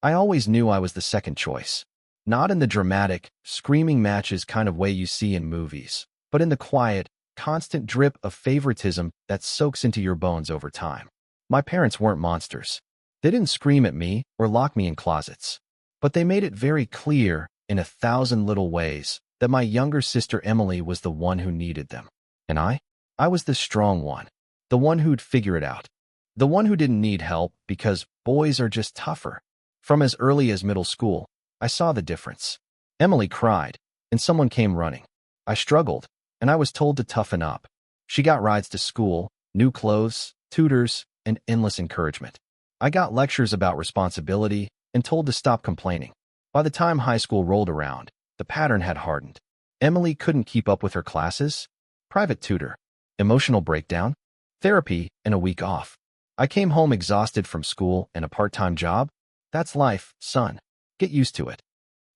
I always knew I was the second choice. Not in the dramatic, screaming matches kind of way you see in movies, but in the quiet, constant drip of favoritism that soaks into your bones over time. My parents weren't monsters. They didn't scream at me or lock me in closets. But they made it very clear, in 1,000 little ways, that my younger sister Emily was the one who needed them. And I was the strong one, the one who'd figure it out, the one who didn't need help because boys are just tougher. From as early as middle school, I saw the difference. Emily cried, and someone came running. I struggled, and I was told to toughen up. She got rides to school, new clothes, tutors, and endless encouragement. I got lectures about responsibility and told to stop complaining. By the time high school rolled around, the pattern had hardened. Emily couldn't keep up with her classes. Private tutor, emotional breakdown, therapy, and a week off. I came home exhausted from school and a part-time job. That's life, son. Get used to it.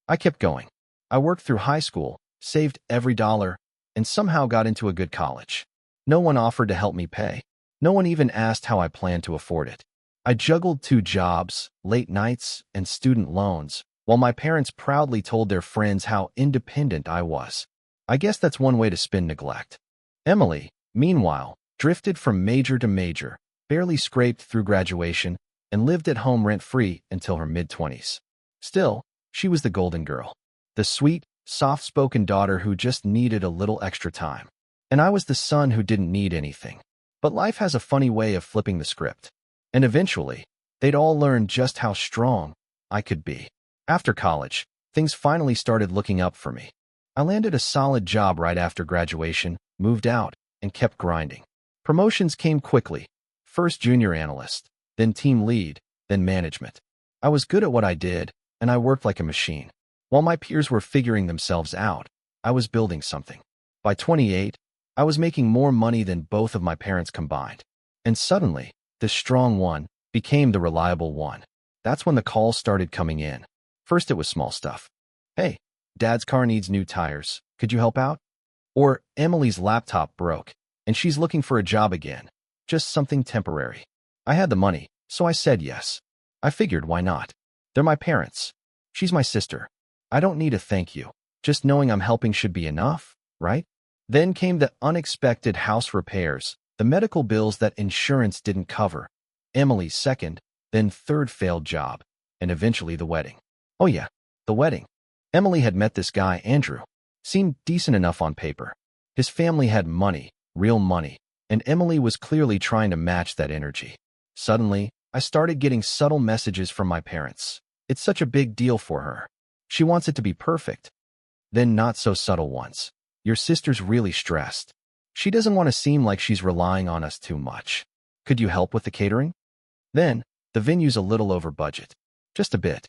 I kept going. I worked through high school, saved every dollar, and somehow got into a good college. No one offered to help me pay. No one even asked how I planned to afford it. I juggled 2 jobs, late nights, and student loans, while my parents proudly told their friends how independent I was. I guess that's one way to spin neglect. Emily, meanwhile, drifted from major to major, barely scraped through graduation, and lived at home rent-free until her mid-20s. Still, she was the golden girl, the sweet, soft-spoken daughter who just needed a little extra time. And I was the son who didn't need anything. But life has a funny way of flipping the script. And eventually, they'd all learn just how strong I could be. After college, things finally started looking up for me. I landed a solid job right after graduation, moved out, and kept grinding. Promotions came quickly. First junior analyst, then team lead, then management. I was good at what I did, and I worked like a machine. While my peers were figuring themselves out, I was building something. By 28, I was making more money than both of my parents combined. And suddenly, the strong one became the reliable one. That's when the calls started coming in. First, it was small stuff. Hey, Dad's car needs new tires. Could you help out? Or Emily's laptop broke, and she's looking for a job again. Just something temporary. I had the money, so I said yes. I figured, why not? They're my parents. She's my sister. I don't need a thank you. Just knowing I'm helping should be enough, right? Then came the unexpected house repairs, the medical bills that insurance didn't cover, Emily's second, then third failed job, and eventually the wedding. Oh yeah, the wedding. Emily had met this guy, Andrew. Seemed decent enough on paper. His family had money, real money, and Emily was clearly trying to match that energy. Suddenly, I started getting subtle messages from my parents. It's such a big deal for her. She wants it to be perfect. Then not so subtle ones. Your sister's really stressed. She doesn't want to seem like she's relying on us too much. Could you help with the catering? Then, the venue's a little over budget. Just a bit.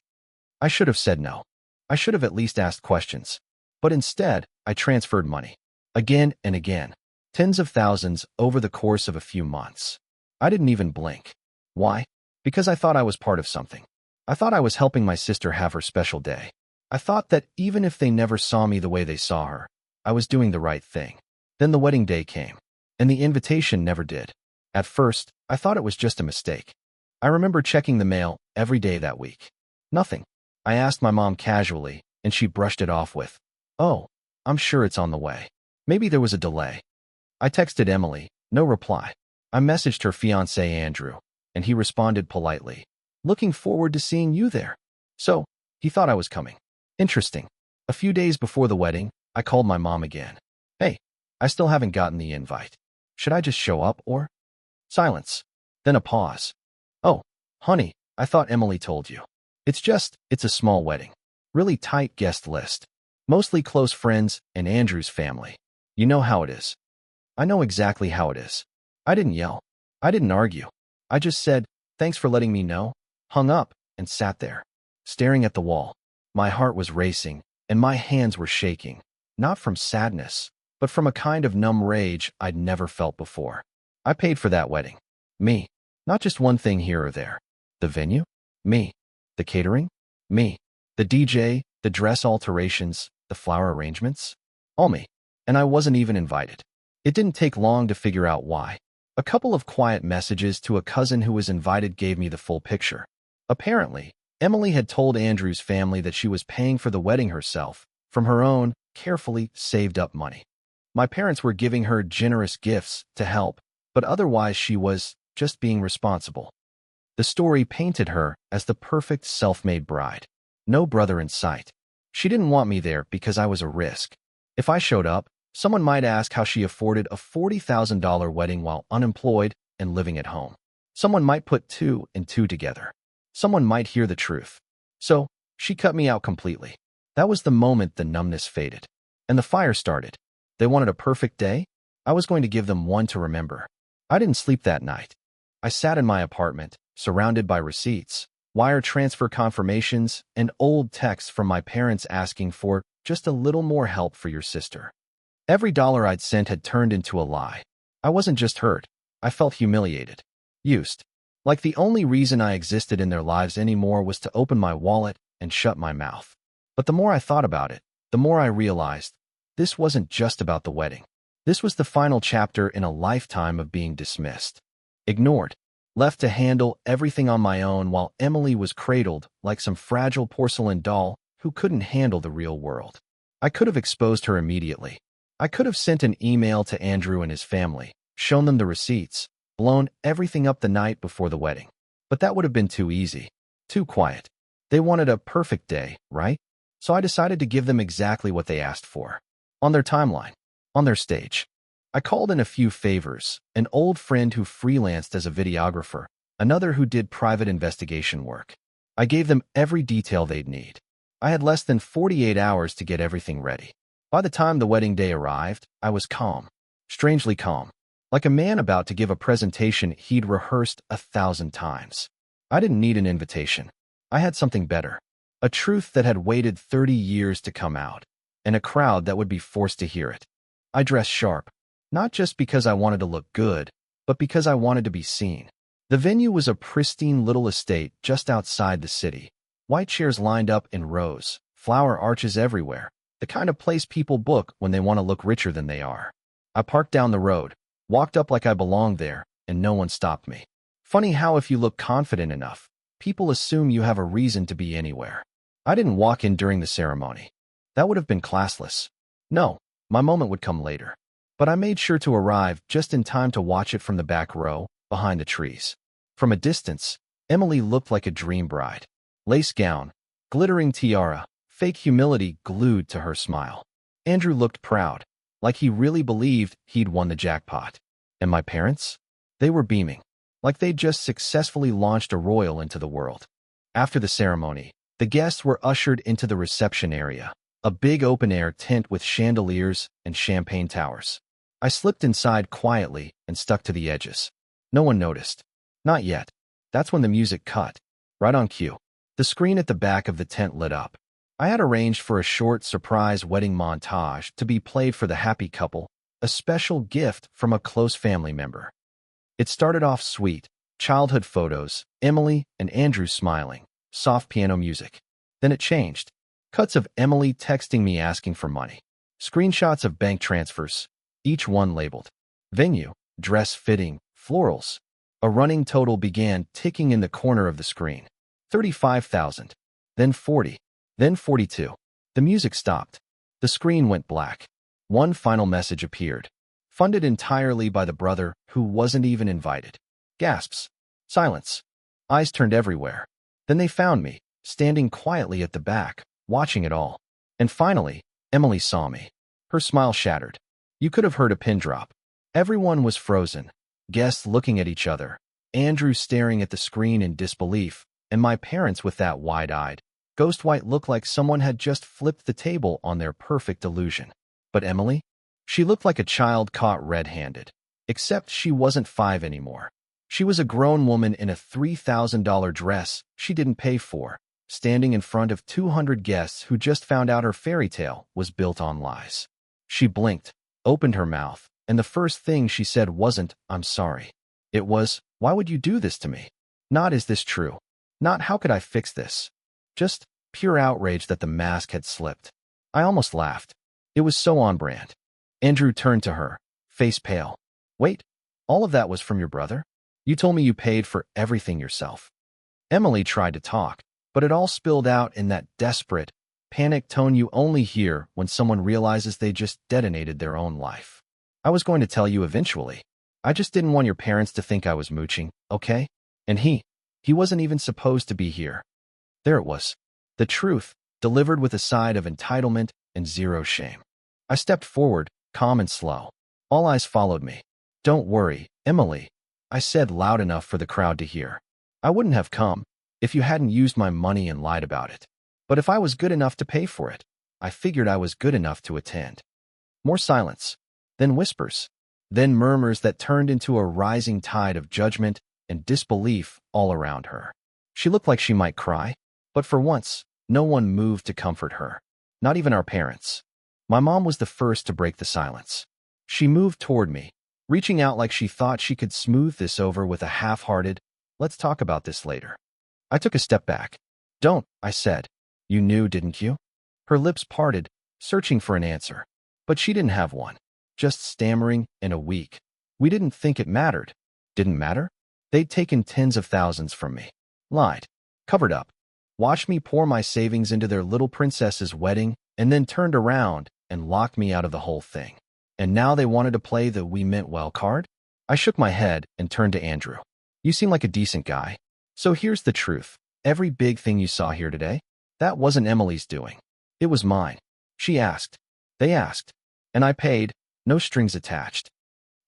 I should have said no. I should have at least asked questions. But instead, I transferred money. Again and again. Tens of thousands over the course of a few months. I didn't even blink. Why? Because I thought I was part of something. I thought I was helping my sister have her special day. I thought that even if they never saw me the way they saw her, I was doing the right thing. Then the wedding day came, and the invitation never did. At first, I thought it was just a mistake. I remember checking the mail every day that week. Nothing. I asked my mom casually, and she brushed it off with, "Oh, I'm sure it's on the way." Maybe there was a delay. I texted Emily, no reply. I messaged her fiancé Andrew, and he responded politely, "Looking forward to seeing you there." So, he thought I was coming. Interesting. A few days before the wedding, I called my mom again. "Hey, I still haven't gotten the invite. Should I just show up or?" Silence. Then a pause. "Oh, honey, I thought Emily told you. It's a small wedding. Really tight guest list. Mostly close friends and Andrew's family. You know how it is." I know exactly how it is. I didn't yell. I didn't argue. I just said, "Thanks for letting me know," hung up, and sat there, staring at the wall. My heart was racing, and my hands were shaking, not from sadness, but from a kind of numb rage I'd never felt before. I paid for that wedding. Me. Not just one thing here or there. The venue? Me. The catering? Me. The DJ, the dress alterations, the flower arrangements? All me. And I wasn't even invited. It didn't take long to figure out why. A couple of quiet messages to a cousin who was invited gave me the full picture. Apparently, Emily had told Andrew's family that she was paying for the wedding herself from her own carefully saved up money. My parents were giving her generous gifts to help, but otherwise she was just being responsible. The story painted her as the perfect self-made bride. No brother in sight. She didn't want me there because I was a risk. If I showed up, someone might ask how she afforded a $40,000 wedding while unemployed and living at home. Someone might put two and two together. Someone might hear the truth. So, she cut me out completely. That was the moment the numbness faded. And the fire started. They wanted a perfect day? I was going to give them one to remember. I didn't sleep that night. I sat in my apartment, surrounded by receipts, wire transfer confirmations, and old texts from my parents asking for just a little more help for your sister. Every dollar I'd sent had turned into a lie. I wasn't just hurt. I felt humiliated. Used. Like the only reason I existed in their lives anymore was to open my wallet and shut my mouth. But the more I thought about it, the more I realized this wasn't just about the wedding. This was the final chapter in a lifetime of being dismissed, ignored, left to handle everything on my own while Emily was cradled like some fragile porcelain doll who couldn't handle the real world. I could have exposed her immediately. I could have sent an email to Andrew and his family, shown them the receipts, blown everything up the night before the wedding. But that would have been too easy, too quiet. They wanted a perfect day, right? So I decided to give them exactly what they asked for. On their timeline, on their stage. I called in a few favors, an old friend who freelanced as a videographer, another who did private investigation work. I gave them every detail they'd need. I had less than 48 hours to get everything ready. By the time the wedding day arrived, I was calm, strangely calm, like a man about to give a presentation he'd rehearsed 1,000 times. I didn't need an invitation. I had something better, a truth that had waited 30 years to come out, and a crowd that would be forced to hear it. I dressed sharp, not just because I wanted to look good, but because I wanted to be seen. The venue was a pristine little estate just outside the city. White chairs lined up in rows, flower arches everywhere, the kind of place people book when they want to look richer than they are. I parked down the road, walked up like I belonged there, and no one stopped me. Funny how if you look confident enough, people assume you have a reason to be anywhere. I didn't walk in during the ceremony. That would have been classless. No, my moment would come later. But I made sure to arrive just in time to watch it from the back row, behind the trees. From a distance, Emily looked like a dream bride. Lace gown, glittering tiara, fake humility glued to her smile. Andrew looked proud, like he really believed he'd won the jackpot. And my parents? They were beaming, like they'd just successfully launched a royal into the world. After the ceremony, the guests were ushered into the reception area, a big open-air tent with chandeliers and champagne towers. I slipped inside quietly and stuck to the edges. No one noticed. Not yet. That's when the music cut. Right on cue. The screen at the back of the tent lit up. I had arranged for a short surprise wedding montage to be played for the happy couple, a special gift from a close family member. It started off sweet, childhood photos, Emily and Andrew smiling, soft piano music. Then it changed. Cuts of Emily texting me asking for money. Screenshots of bank transfers, each one labeled. Venue, dress fitting, florals. A running total began ticking in the corner of the screen. 35,000. Then 40. Then 42. The music stopped. The screen went black. One final message appeared. Funded entirely by the brother who wasn't even invited. Gasps. Silence. Eyes turned everywhere. Then they found me, standing quietly at the back, watching it all. And finally, Emily saw me. Her smile shattered. You could have heard a pin drop. Everyone was frozen. Guests looking at each other. Andrew staring at the screen in disbelief, and my parents with that wide-eyed, ghost white look like someone had just flipped the table on their perfect illusion. But Emily? She looked like a child caught red-handed. Except she wasn't 5 anymore. She was a grown woman in a $3,000 dress she didn't pay for, standing in front of 200 guests who just found out her fairy tale was built on lies. She blinked, opened her mouth, and the first thing she said wasn't, "I'm sorry." It was, "Why would you do this to me?" Not, "Is this true?" Not, "How could I fix this?" Just pure outrage that the mask had slipped. I almost laughed. It was so on brand. Andrew turned to her, face pale. "Wait, all of that was from your brother? You told me you paid for everything yourself." Emily tried to talk, But it all spilled out in that desperate, panicked tone you only hear when someone realizes they just detonated their own life. I was going to tell you eventually. I just didn't want your parents to think I was mooching, okay? And he wasn't even supposed to be here. There it was. The truth, delivered with a side of entitlement and zero shame. I stepped forward, calm and slow. All eyes followed me. Don't worry, Emily, I said loud enough for the crowd to hear. I wouldn't have come if you hadn't used my money and lied about it. But if I was good enough to pay for it, I figured I was good enough to attend. More silence, then whispers, then murmurs that turned into a rising tide of judgment and disbelief all around her. She looked like she might cry, but for once, no one moved to comfort her, not even our parents. My mom was the first to break the silence. She moved toward me, reaching out like she thought she could smooth this over with a half-hearted, "Let's talk about this later." I took a step back. "Don't," I said. "You knew, didn't you?" Her lips parted, searching for an answer. But she didn't have one. Just stammering and a weak. "We didn't think it mattered." Didn't matter? They'd taken tens of thousands from me. Lied. Covered up. Watched me pour my savings into their little princess's wedding, and then turned around and locked me out of the whole thing. And now they wanted to play the "we meant well" card? I shook my head and turned to Andrew. "You seem like a decent guy. So here's the truth. Every big thing you saw here today, that wasn't Emily's doing. It was mine. She asked. They asked. And I paid, no strings attached."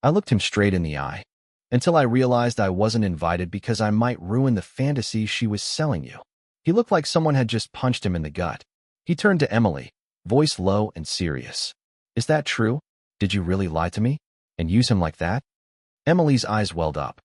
I looked him straight in the eye, until I realized I wasn't invited because I might ruin the fantasy she was selling you. He looked like someone had just punched him in the gut. He turned to Emily, voice low and serious. "Is that true? Did you really lie to me? And use him like that?" Emily's eyes welled up.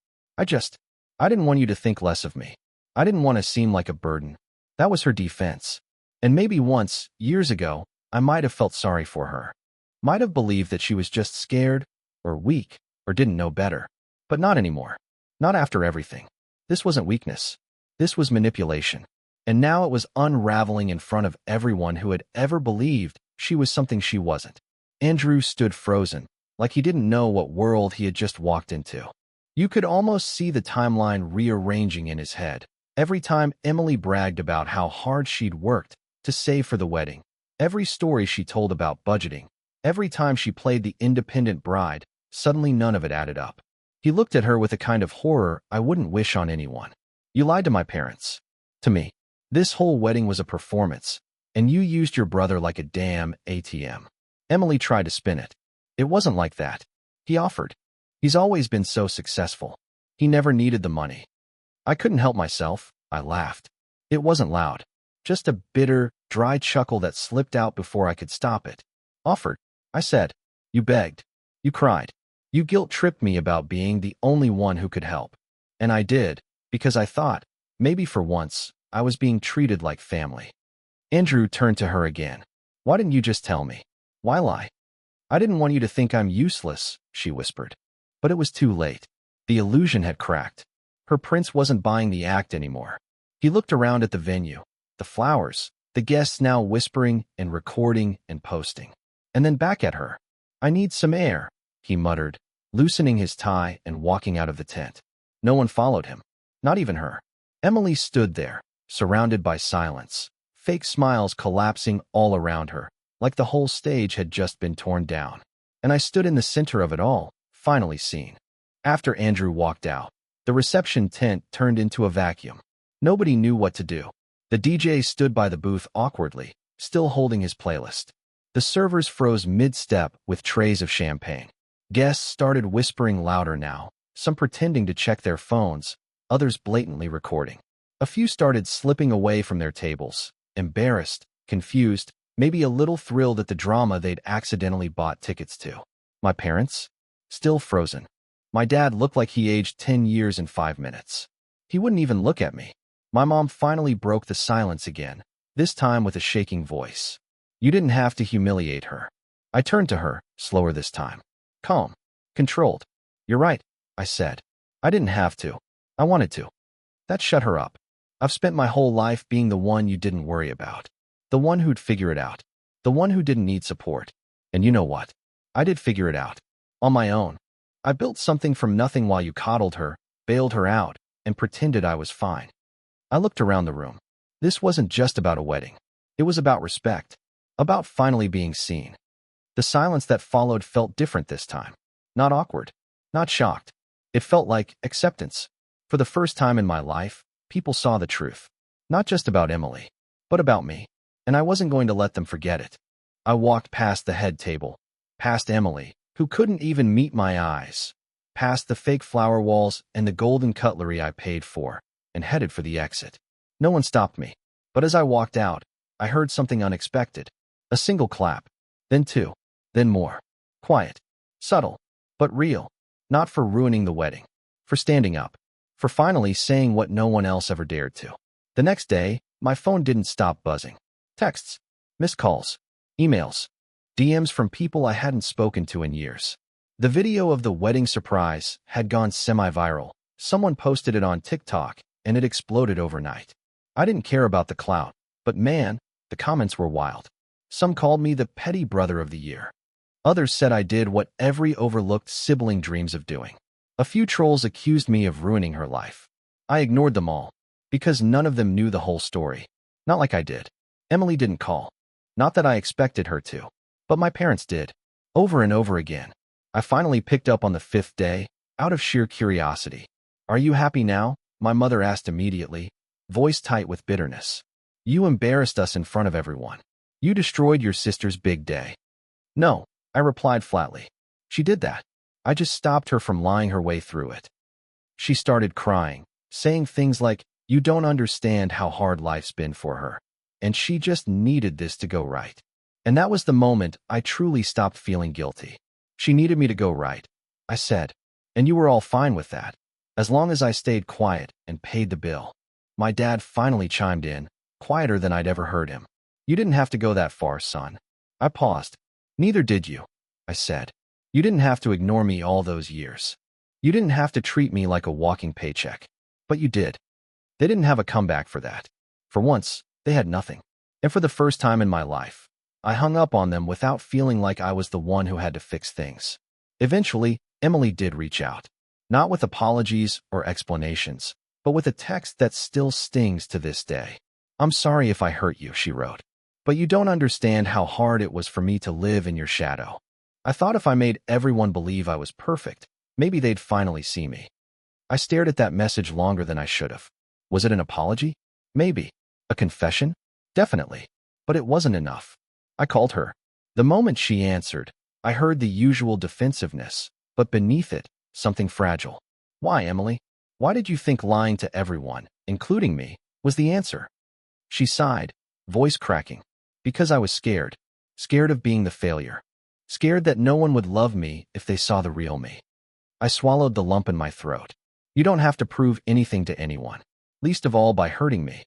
I didn't want you to think less of me. I didn't want to seem like a burden." That was her defense. And maybe once, years ago, I might have felt sorry for her. Might have believed that she was just scared, or weak, or didn't know better. But not anymore. Not after everything. This wasn't weakness. This was manipulation. And now it was unraveling in front of everyone who had ever believed she was something she wasn't. Andrew stood frozen, like he didn't know what world he had just walked into. You could almost see the timeline rearranging in his head. Every time Emily bragged about how hard she'd worked to save for the wedding, every story she told about budgeting, every time she played the independent bride, suddenly none of it added up. He looked at her with a kind of horror I wouldn't wish on anyone. "You lied to my parents. To me. This whole wedding was a performance, and you used your brother like a damn ATM." Emily tried to spin it. "It wasn't like that. He offered. He's always been so successful. He never needed the money." I couldn't help myself. I laughed. It wasn't loud. Just a bitter, dry chuckle that slipped out before I could stop it. "Offered," I said. "You begged. You cried. You guilt-tripped me about being the only one who could help. And I did, because I thought, maybe for once, I was being treated like family." Andrew turned to her again. "Why didn't you just tell me? Why lie?" "I didn't want you to think I'm useless," she whispered. But it was too late. The illusion had cracked. Her prince wasn't buying the act anymore. He looked around at the venue, the flowers, the guests now whispering and recording and posting. And then back at her. "I need some air," he muttered, loosening his tie and walking out of the tent. No one followed him. Not even her. Emily stood there, surrounded by silence, fake smiles collapsing all around her, like the whole stage had just been torn down. And I stood in the center of it all, finally seen. After Andrew walked out, the reception tent turned into a vacuum. Nobody knew what to do. The DJ stood by the booth awkwardly, still holding his playlist. The servers froze mid-step with trays of champagne. Guests started whispering louder now, some pretending to check their phones, others blatantly recording. A few started slipping away from their tables, embarrassed, confused, maybe a little thrilled at the drama they'd accidentally bought tickets to. My parents? Still frozen. My dad looked like he aged 10 years in 5 minutes. He wouldn't even look at me. My mom finally broke the silence again, this time with a shaking voice. "You didn't have to humiliate her." I turned to her, slower this time. Calm. Controlled. "You're right," I said. "I didn't have to. I wanted to." That shut her up. "I've spent my whole life being the one you didn't worry about. The one who'd figure it out. The one who didn't need support. And you know what? I did figure it out. On my own. I built something from nothing while you coddled her, bailed her out, and pretended I was fine." I looked around the room. This wasn't just about a wedding. It was about respect, about finally being seen. The silence that followed felt different this time. Not awkward, not shocked. It felt like acceptance. For the first time in my life, people saw the truth. Not just about Emily, but about me. And I wasn't going to let them forget it. I walked past the head table, past Emily, who couldn't even meet my eyes, past the fake flower walls and the golden cutlery I paid for, and headed for the exit. No one stopped me. But as I walked out, I heard something unexpected. A single clap, then two, then more. Quiet, subtle, but real. Not for ruining the wedding, for standing up, for finally saying what no one else ever dared to. The next day, my phone didn't stop buzzing. Texts, missed calls, emails, DMs from people I hadn't spoken to in years. The video of the wedding surprise had gone semi-viral. Someone posted it on TikTok, and it exploded overnight. I didn't care about the clout, but man, the comments were wild. Some called me the petty brother of the year. Others said I did what every overlooked sibling dreams of doing. A few trolls accused me of ruining her life. I ignored them all, because none of them knew the whole story. Not like I did. Emily didn't call. Not that I expected her to. But my parents did. Over and over again. I finally picked up on the fifth day, out of sheer curiosity. "Are you happy now?" my mother asked immediately, voice tight with bitterness. "You embarrassed us in front of everyone. You destroyed your sister's big day." "No," I replied flatly. "She did that. I just stopped her from lying her way through it." She started crying, saying things like, "You don't understand how hard life's been for her. And she just needed this to go right." And that was the moment I truly stopped feeling guilty. She needed me to go right, I said. And you were all fine with that, as long as I stayed quiet and paid the bill. My dad finally chimed in, quieter than I'd ever heard him. "You didn't have to go that far, son." I paused. "Neither did you," I said. "You didn't have to ignore me all those years. You didn't have to treat me like a walking paycheck. But you did." They didn't have a comeback for that. For once, they had nothing. And for the first time in my life, I hung up on them without feeling like I was the one who had to fix things. Eventually, Emily did reach out. Not with apologies or explanations, but with a text that still stings to this day. "I'm sorry if I hurt you," she wrote. "But you don't understand how hard it was for me to live in your shadow. I thought if I made everyone believe I was perfect, maybe they'd finally see me." I stared at that message longer than I should have. Was it an apology? Maybe. A confession? Definitely. But it wasn't enough. I called her. The moment she answered, I heard the usual defensiveness, but beneath it, something fragile. "Why, Emily? Why did you think lying to everyone, including me, was the answer?" She sighed, voice cracking. "Because I was scared. Scared of being the failure. Scared that no one would love me if they saw the real me." I swallowed the lump in my throat. "You don't have to prove anything to anyone, least of all by hurting me."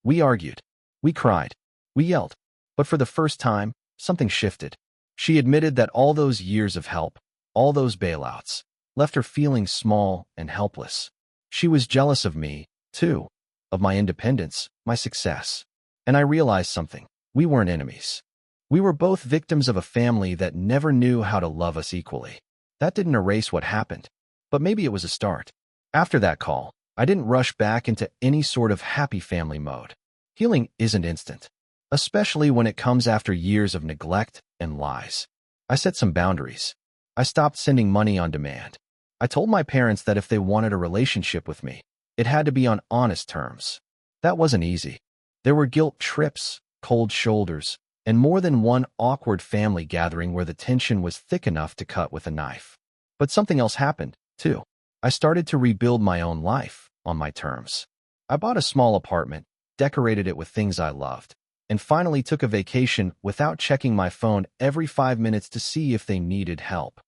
We argued. We cried. We yelled. But for the first time, something shifted. She admitted that all those years of help, all those bailouts, left her feeling small and helpless. She was jealous of me, too, of my independence, my success. And I realized something. We weren't enemies. We were both victims of a family that never knew how to love us equally. That didn't erase what happened, but maybe it was a start. After that call, I didn't rush back into any sort of happy family mode. Healing isn't instant, especially when it comes after years of neglect and lies. I set some boundaries. I stopped sending money on demand. I told my parents that if they wanted a relationship with me, it had to be on honest terms. That wasn't easy. There were guilt trips, cold shoulders, and more than one awkward family gathering where the tension was thick enough to cut with a knife. But something else happened, too. I started to rebuild my own life on my terms. I bought a small apartment, decorated it with things I loved, and finally took a vacation without checking my phone every 5 minutes to see if they needed help.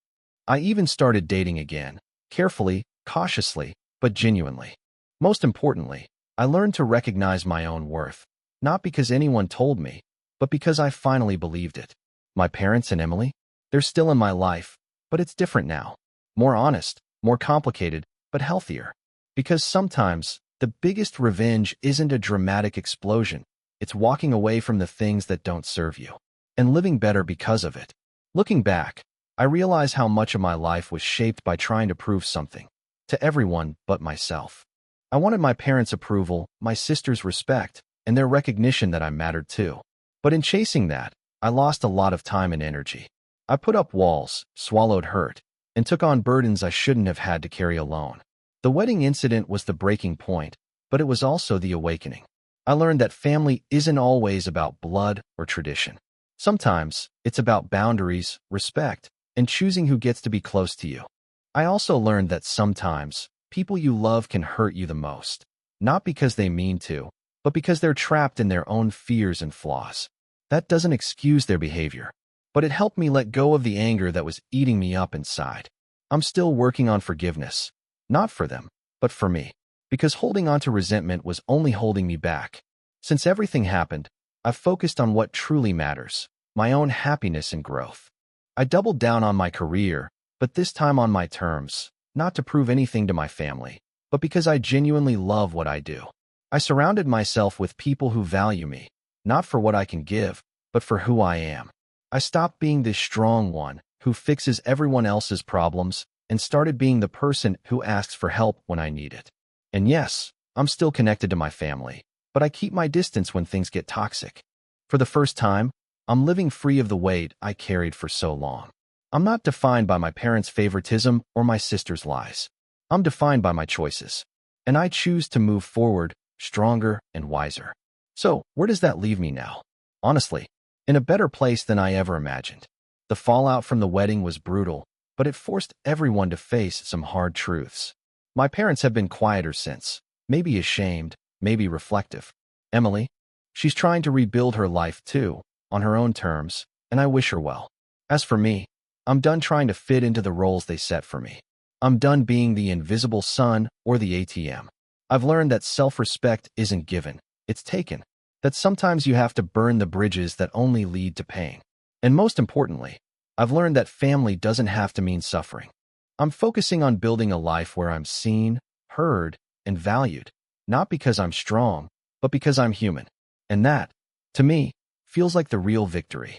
I even started dating again, carefully, cautiously, but genuinely. Most importantly, I learned to recognize my own worth, not because anyone told me, but because I finally believed it. My parents and Emily, they're still in my life, but it's different now. More honest, more complicated, but healthier. Because sometimes, the biggest revenge isn't a dramatic explosion. It's walking away from the things that don't serve you, and living better because of it. Looking back, I realize how much of my life was shaped by trying to prove something, to everyone but myself. I wanted my parents' approval, my sister's respect, and their recognition that I mattered too. But in chasing that, I lost a lot of time and energy. I put up walls, swallowed hurt, and took on burdens I shouldn't have had to carry alone. The wedding incident was the breaking point, but it was also the awakening. I learned that family isn't always about blood or tradition. Sometimes, it's about boundaries, respect, and choosing who gets to be close to you. I also learned that sometimes, people you love can hurt you the most, not because they mean to, but because they're trapped in their own fears and flaws. That doesn't excuse their behavior, but it helped me let go of the anger that was eating me up inside. I'm still working on forgiveness, not for them, but for me, because holding on to resentment was only holding me back. Since everything happened, I've focused on what truly matters, my own happiness and growth. I doubled down on my career, but this time on my terms, not to prove anything to my family, but because I genuinely love what I do. I surrounded myself with people who value me, not for what I can give, but for who I am. I stopped being this strong one who fixes everyone else's problems and started being the person who asks for help when I need it. And yes, I'm still connected to my family, but I keep my distance when things get toxic. For the first time, I'm living free of the weight I carried for so long. I'm not defined by my parents' favoritism or my sister's lies. I'm defined by my choices, and I choose to move forward, stronger and wiser. So, where does that leave me now? Honestly, in a better place than I ever imagined. The fallout from the wedding was brutal, but it forced everyone to face some hard truths. My parents have been quieter since, maybe ashamed, maybe reflective. Emily, she's trying to rebuild her life too, on her own terms, and I wish her well. As for me, I'm done trying to fit into the roles they set for me. I'm done being the invisible son or the ATM. I've learned that self-respect isn't given, it's taken. That sometimes you have to burn the bridges that only lead to pain. And most importantly, I've learned that family doesn't have to mean suffering. I'm focusing on building a life where I'm seen, heard, and valued, not because I'm strong, but because I'm human. And that, to me, feels like the real victory.